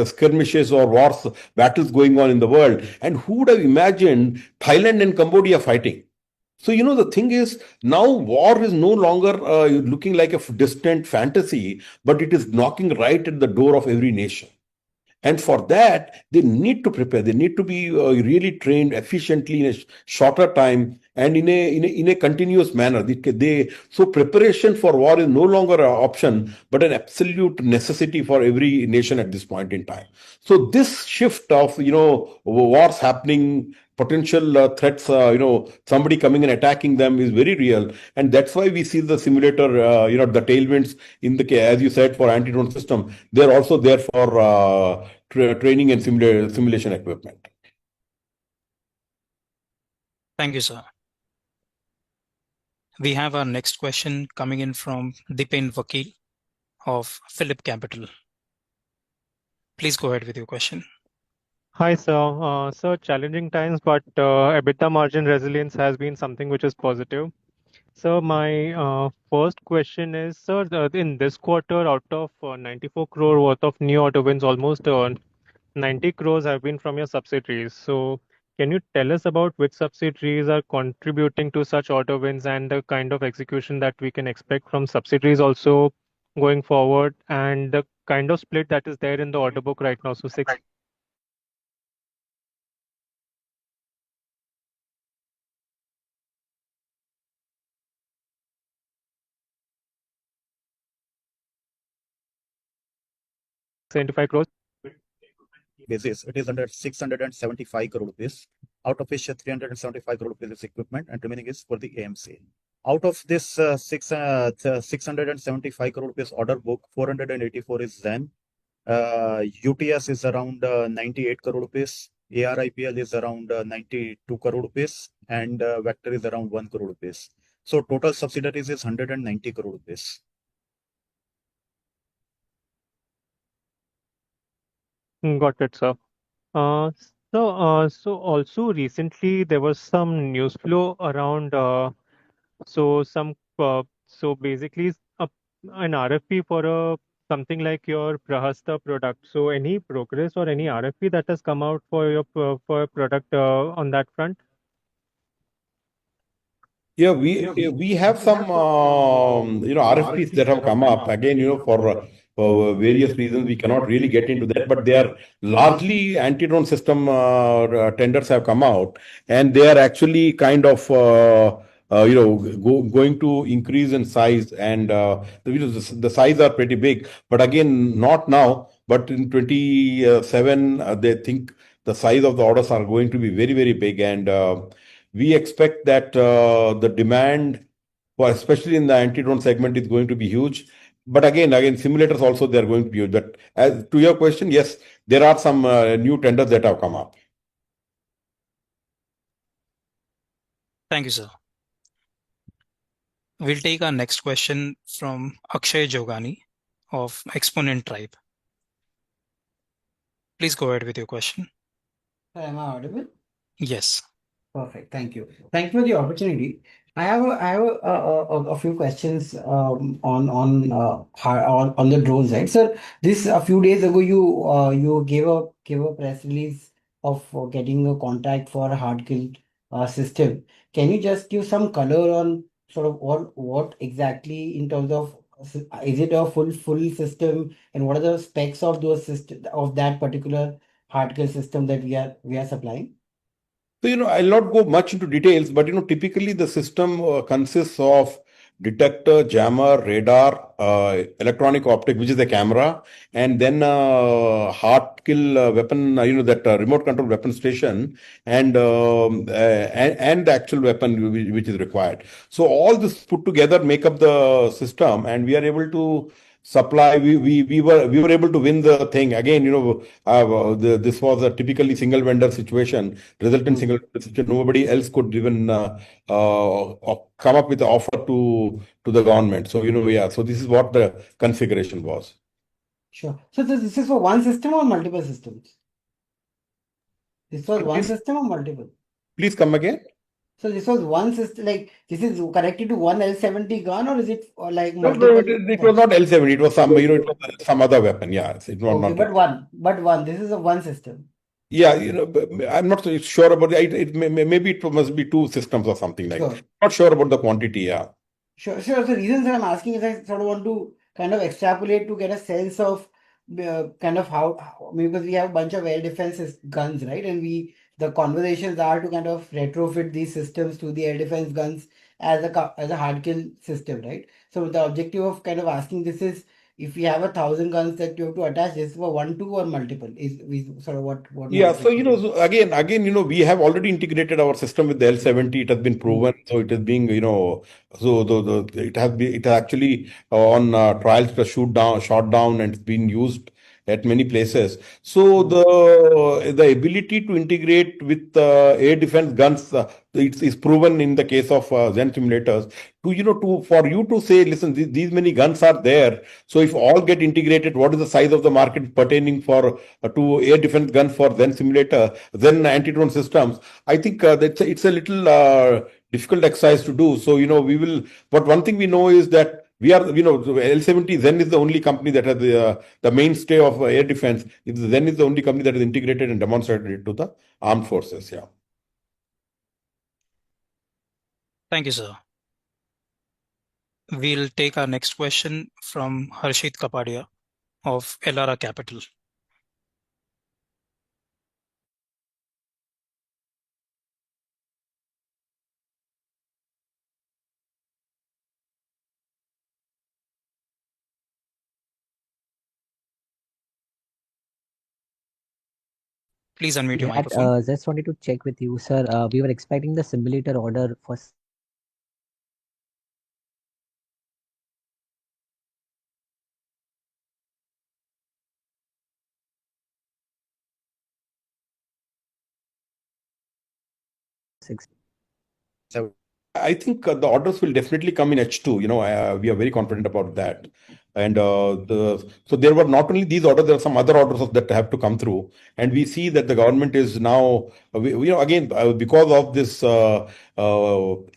skirmishes or wars, battles going on in the world. And who would have imagined Thailand and Cambodia fighting? So, the thing is, now war is no longer looking like a distant fantasy, but it is knocking right at the door of every nation. And for that, they need to prepare. They need to be really trained efficiently in a shorter time and in a continuous manner. So preparation for war is no longer an option, but an absolute necessity for every nation at this point in time. So this shift of wars happening, potential threats, somebody coming and attacking them is very real, and that's why we see the simulator, the tailwinds as you said, for anti-drone system. They're also there for training and simulation equipment. Thank you, sir. We have our next question coming in from Dipen Vakil of Phillip Capital. Please go ahead with your question. Hi, sir. Sir, challenging times, but EBITDA margin resilience has been something which is positive. So my first question is, sir, in this quarter, out of 94 crore worth of new order wins, almost 90 crores have been from your subsidiaries. So can you tell us about which subsidiaries are contributing to such order wins and the kind of execution that we can expect from subsidiaries also going forward, and the kind of split that is there in the order book right now? So 75 crores. Basis, it is under 675 crore rupees, out of which 375 crore rupees is equipment and remaining is for the AMC. Out of this 675 crore rupees order book, 484 is Zen. UTS is around 98 crore rupees. ARIPL is around 92 crore rupees, and Vector is around 1 crore rupees. So total subsidiaries is 190 crore rupees. Got it, sir. So also recently there was some news flow around so basically an RFP for something like your Prahasta product. So any progress or any RFP that has come out for your for a product on that front? Yeah, we have some RFPs that have come up again. For various reasons we cannot really get into that, but they are largely anti-drone system tenders have come out, and they are actually kind of going to increase in size, and the size are pretty big. But again, not now, but in 27, they think the size of the orders are going to be very, very big, and we expect that the demand, especially in the anti-drone segment, is going to be huge. But again, simulators also, they're going to be huge. But as to your question, yes, there are some new tenders that have come up. Thank you, sir. We'll take our next question from Akshay Jogani of Exponent Tribe. Please go ahead with your question. Am I audible? Yes. Perfect. Thank you. Thank you for the opportunity. I have a few questions on the drone side. Sir, this a few days ago you gave a press release of getting a contract for a hard kill system. Can you just give some color on sort of what exactly in terms of is it a full system, and what are the specs of those system of that particular hard kill system that we are supplying? So, I'll not go much into details, but, typically the system consists of detector, jammer, radar, electronic optic, which is the camera, and then hard kill weapon, that remote control weapon station, and the actual weapon which is required. So all this put together make up the system, and we are able to supply. We were able to win the thing again. This was a typically single vendor situation, resultant single vendor situation. Nobody else could even come up with the offer to the government. So yeah. So this is what the configuration was. Sure. So this is for one system or multiple systems? This was one system or multiple? Please come again. So this was one system, like this is connected to one L70 gun, or is it like No, multiple? it was not L70. It was some, it was some other weapon. Yeah, it was Okay, not. but one. This is a one system. Yeah, I'm not so sure about it. Maybe it must be two systems or something like. Sure. Not sure about the quantity. Yeah. Sure. So the reasons that I'm asking is I sort of want to kind of extrapolate to get a sense of kind of because we have a bunch of air defense guns, right? And the conversations are to kind of retrofit these systems to the air defense guns as a hard kill system, right? So the objective of kind of asking this is, if we have 1,000 guns that you have to attach, this for one, two, or multiple is sort of what my Yeah, so objective is. so again, we have already integrated our system with the L70. It has been proven, so it is being, so it has actually on trials to shot down, and it's been used at many places. So the ability to integrate with air defense guns, it's proven in the case of Zen simulators. For you to say, listen, these many guns are there. So if all get integrated, what is the size of the market pertaining for to air defense gun for Zen simulator, Zen anti-drone systems? I think it's a little difficult exercise to do. So we will. But one thing we know is that we are, L70 Zen is the only company that has the mainstay of air defense. Zen is the only company that is integrated and demonstrated it to the armed forces. Yeah. Thank you, sir. We'll take our next question from Harshit Kapadia of Elara Capital. Please unmute your microphone. Just wanted to check with you, sir. We were expecting the simulator order for six. I think the orders will definitely come in H2. We are very confident about that. And so there were not only these orders, there are some other orders that have to come through. And we see that the government is now, again, because of this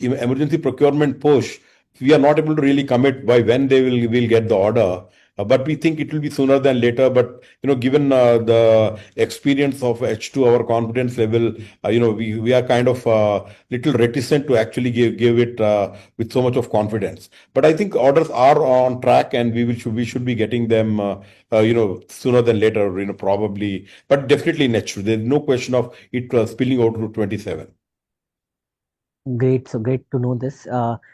emergency procurement push, we are not able to really commit by when they will get the order. But we think it will be sooner than later. But given the experience of H2, our confidence level, we are kind of little reticent to actually give it with so much of confidence. But I think orders are on track, and we should be getting them, sooner than later. Probably, but definitely in H2. There's no question of it spilling out to 27. Great. So great to know this.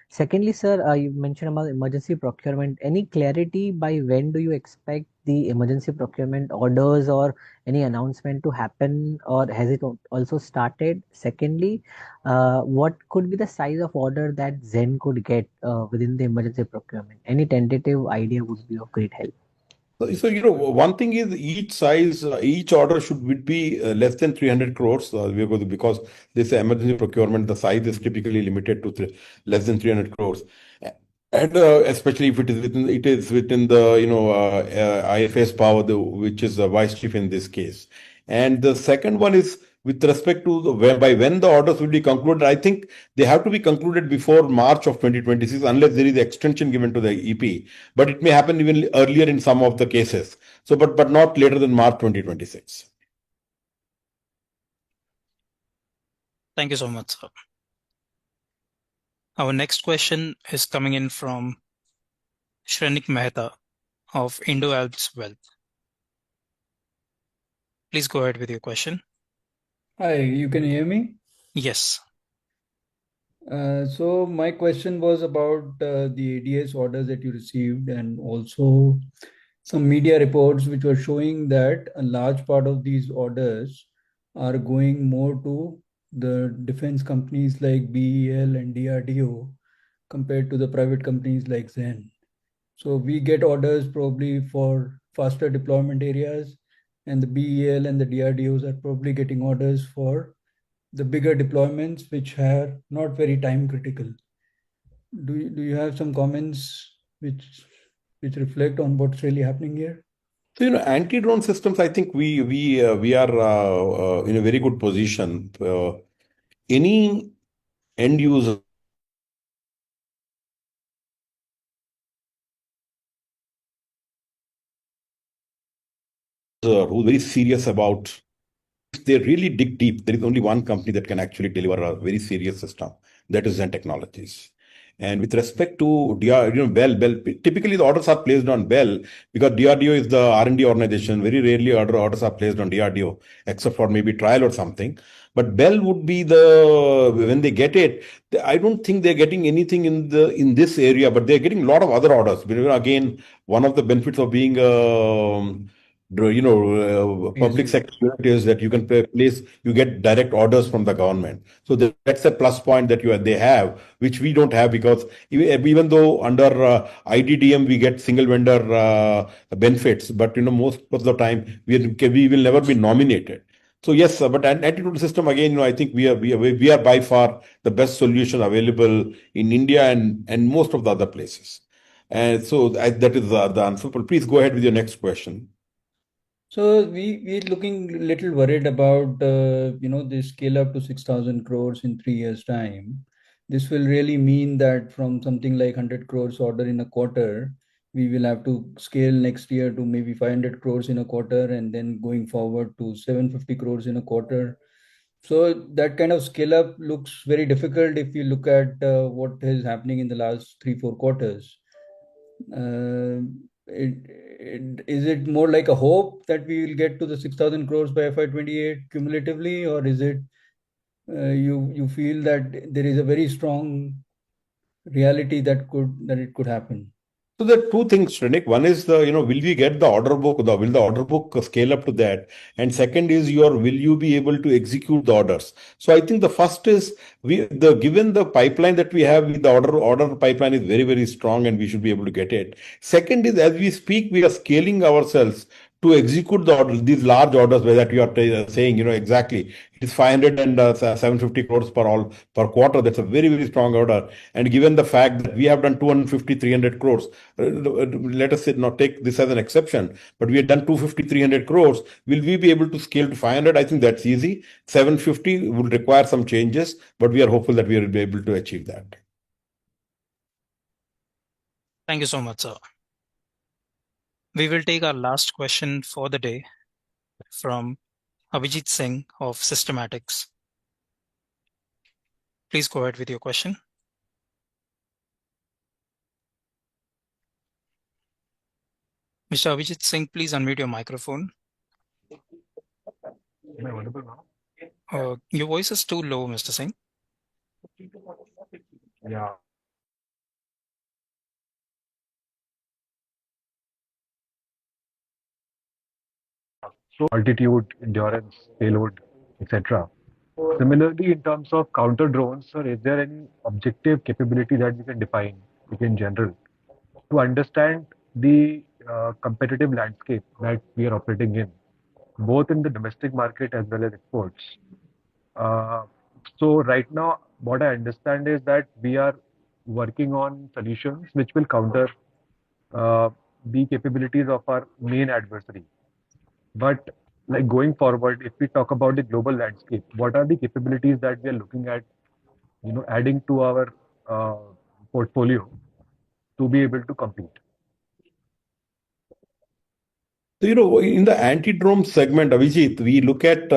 Secondly, sir, you mentioned about emergency procurement. Any clarity by when do you expect the emergency procurement orders or any announcement to happen, or has it also started? Secondly, what could be the size of order that Zen could get within the emergency procurement? Any tentative idea would be of great help. So, one thing is each order should be less than 300 crores because this emergency procurement, the size is typically limited to less than 300 crores. And especially if it is within the, IFS power, which is the vice chief in this case. And the second one is with respect to by when the orders will be concluded. I think they have to be concluded before March of 2026, unless there is extension given to the EP. But it may happen even earlier in some of the cases. So, but not later than March 2026. Thank you so much, sir. Our next question is coming in from Shrenik Mehta of Indo-Alps Wealth. Please go ahead with your question. Hi, you can hear me? Yes. So my question was about the ADS orders that you received, and also some media reports which were showing that a large part of these orders are going more to the defense companies like BEL and DRDO compared to the private companies like Zen. So we get orders probably for faster deployment areas, and the BEL and the DRDOs are probably getting orders for the bigger deployments which are not very time critical. Do you have some comments which reflect on what's really happening here? So, anti-drone systems, I think we are in a very good position. Any end user who's very serious about, if they really dig deep, there is only one company that can actually deliver a very serious system. That is Zen Technologies. And with respect to Bell, typically the orders are placed on Bell because DRDO is the R&D organization. Very rarely orders are placed on DRDO, except for maybe trial or something. But Bell would be when they get it, I don't think they're getting anything in this area, but they're getting a lot of other orders. Again, one of the benefits of being public sector unit is that you can you get direct orders from the government. So that's a plus point that they have, which we don't have, because even though under IDDM we get single vendor benefits, but most of the time we will never be nominated. So yes, but an anti-drone system, again, I think we are by far the best solution available in India and most of the other places. And so that is the answer. But please go ahead with your next question. So we're looking a little worried about the scale up to 6,000 crores in 3 years' time. This will really mean that from something like 100 crores order in a quarter, we will have to scale next year to maybe 500 crores in a quarter, and then going forward to 750 crores in a quarter. So that kind of scale up looks very difficult if you look at what is happening in the last 3-4 quarters. Is it more like a hope that we will get to the 6,000 crores by FY28 cumulatively, or is it you feel that there is a very strong reality that it could happen? So there are two things, Shrenik. One is will we get the order book? Will the order book scale up to that? And second is will you be able to execute the orders? So I think the first is given the pipeline that we have, the order pipeline is very, very strong, and we should be able to get it. Second is, as we speak, we are scaling ourselves to execute the orders, these large orders where that you are saying, exactly. It is 500 and 750 crores per quarter. That's a very, very strong order. And given the fact that we have done 250, 300 crores, let us say, not take this as an exception, but we have done 250, 300 crores. Will we be able to scale to 500? I think that's easy. 750 will require some changes, but we are hopeful that we will be able to achieve that. Thank you so much, sir. We will take our last question for the day from Abhijit Singh of Systematics. Please go ahead with your question. Mr. Abhijit Singh, please unmute your microphone. Am I audible now? Your voice is too low, Mr. Singh. Yeah. So altitude, endurance, payload, etc. Similarly, in terms of counter drones, sir, is there any objective capability that we can define, in general, to understand the competitive landscape that we are operating in, both in the domestic market as well as exports? So right now, what I understand is that we are working on solutions which will counter the capabilities of our main adversary. But like going forward, if we talk about the global landscape, what are the capabilities that we are looking at, adding to our portfolio to be able to compete? So, in the anti-drone segment, Abhijit, we look at,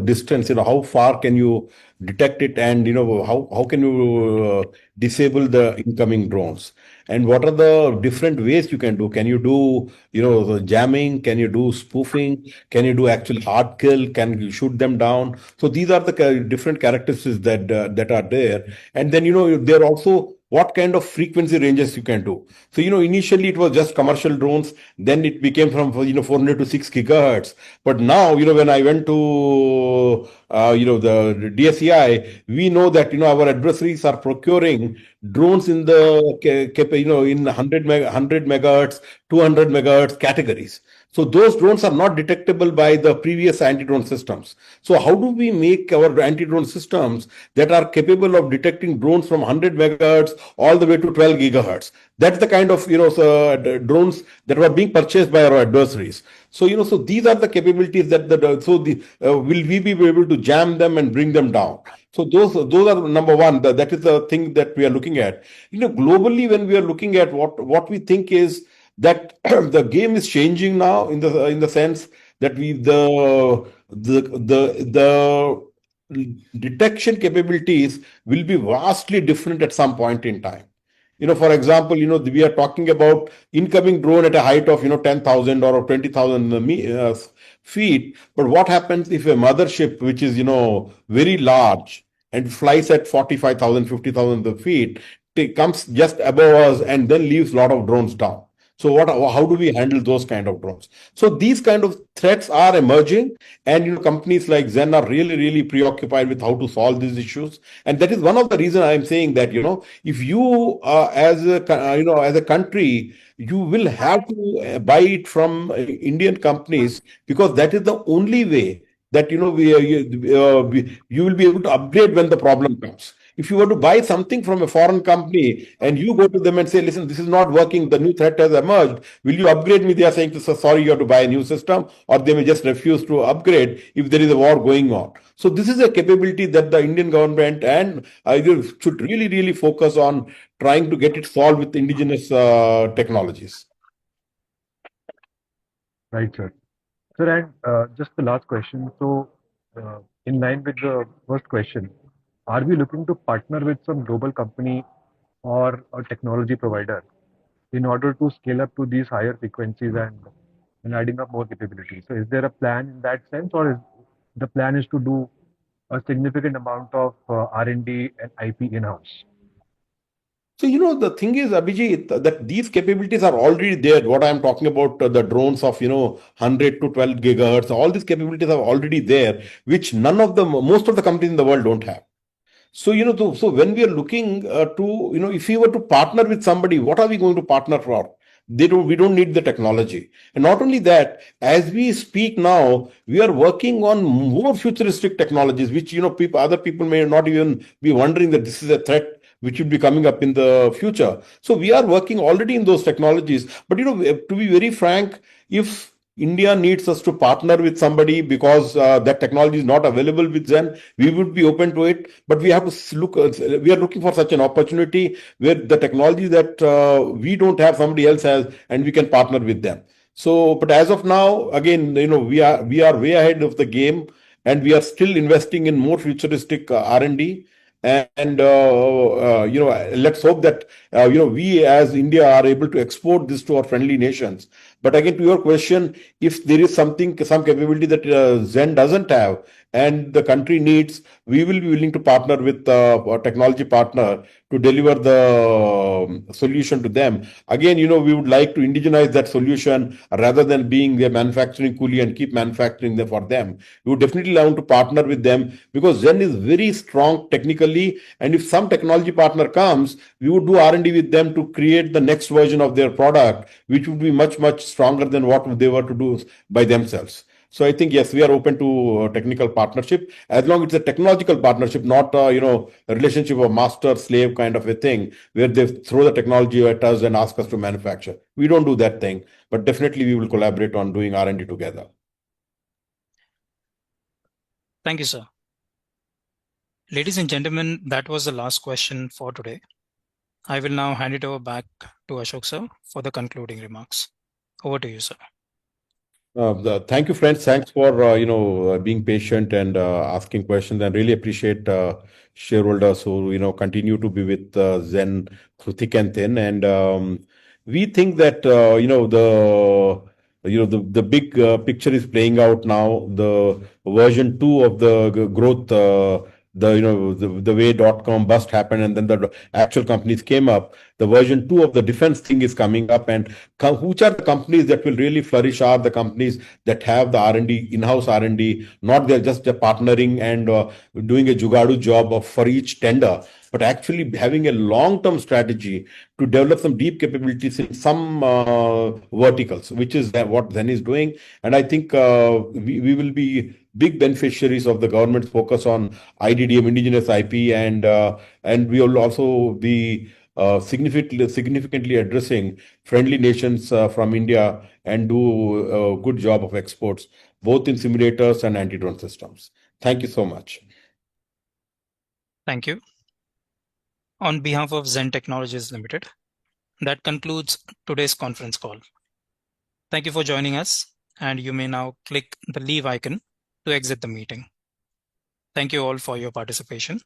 distance, how far can you detect it and, how can you disable the incoming drones? And what are the different ways you can do? Can you do, the jamming? Can you do spoofing? Can you do actual hard kill? Can you shoot them down? So these are the different characteristics that are there. And then, there are also what kind of frequency ranges you can do. So, initially it was just commercial drones. Then it became from 400 to 6 gigahertz. But now, when I went to the DSEI, we know that our adversaries are procuring drones in the in 100 megahertz, 200 megahertz categories. So those drones are not detectable by the previous anti-drone systems. So how do we make our anti-drone systems that are capable of detecting drones from 100 megahertz all the way to 12 gigahertz? That's the kind of drones that were being purchased by our adversaries. So so these are the capabilities that will we be able to jam them and bring them down? So those are number one. That is the thing that we are looking at. Globally, when we are looking at what we think is that the game is changing now in the sense that the detection capabilities will be vastly different at some point in time. For example, we are talking about incoming drone at a height of 10,000 or 20,000 feet. But what happens if a mothership, which is very large and flies at 45,000, 50,000 feet, comes just above us and then leaves a lot of drones down? So how do we handle those kind of drones? So these kind of threats are emerging, and companies like Zen are really, really preoccupied with how to solve these issues. And that is one of the reasons I'm saying that if you as a country, you will have to buy it from Indian companies, because that is the only way that you will be able to upgrade when the problem comes. If you were to buy something from a foreign company and you go to them and say, listen, this is not working, the new threat has emerged, will you upgrade me? They are saying, so sorry, you have to buy a new system, or they may just refuse to upgrade if there is a war going on. So this is a capability that the Indian government and should really, really focus on trying to get it solved with indigenous technologies. Right, sir. Sir, and just the last question. So, in line with the first question, are we looking to partner with some global company or a technology provider in order to scale up to these higher frequencies and adding up more capabilities? So, is there a plan in that sense, or is the plan is to do a significant amount of R&D and IP in-house? So, the thing is, Abhijit, that these capabilities are already there. What I'm talking about, the drones of, 100 to 12 gigahertz, all these capabilities are already there, which most of the companies in the world don't have. So, so when we are looking if we were to partner with somebody, what are we going to partner for? We don't need the technology. And not only that, as we speak now, we are working on more futuristic technologies, which, other people may not even be wondering that this is a threat which will be coming up in the future. So we are working already in those technologies. But, to be very frank, if India needs us to partner with somebody because that technology is not available with Zen, we would be open to it. But we have to look, we are looking for such an opportunity where the technology that we don't have, somebody else has, and we can partner with them. So, but as of now, again, we are way ahead of the game, and we are still investing in more futuristic R&D. And let's hope that we as India are able to export this to our friendly nations. But again, to your question, if there is some capability that Zen doesn't have and the country needs, we will be willing to partner with a technology partner to deliver the solution to them. Again, we would like to indigenize that solution rather than being their manufacturing coolie and keep manufacturing them for them. We would definitely want to partner with them, because Zen is very strong technically, and if some technology partner comes, we would do R&D with them to create the next version of their product, which would be much, much stronger than what they were to do by themselves. So I think, yes, we are open to technical partnership, as long as it's a technological partnership, not a relationship of master-slave kind of a thing, where they throw the technology at us and ask us to manufacture. We don't do that thing, but definitely we will collaborate on doing R&D together. Thank you, sir. Ladies and gentlemen, that was the last question for today. I will now hand it over back to Ashok sir for the concluding remarks. Over to you, sir. Thank you, friends. Thanks for being patient and asking questions. And really appreciate shareholders who continue to be with Zen through thick and thin. And we think that the big picture is playing out now. The version 2 of the growth. The way .com bust happened and then the actual companies came up. The version 2 of the defense thing is coming up, and which are the companies that will really flourish are the companies that have the R&D, in-house R&D, not they're just partnering and doing a jugadu job for each tender, but actually having a long-term strategy to develop some deep capabilities in some verticals, which is what Zen is doing. And I think we will be big beneficiaries of the government's focus on IDDM, indigenous IP, and we will also be significantly addressing friendly nations from India and do a good job of exports, both in simulators and anti-drone systems. Thank you so much. Thank you. On behalf of Zen Technologies Limited, that concludes today's conference call. Thank you for joining us, and you may now click the leave icon to exit the meeting. Thank you all for your participation.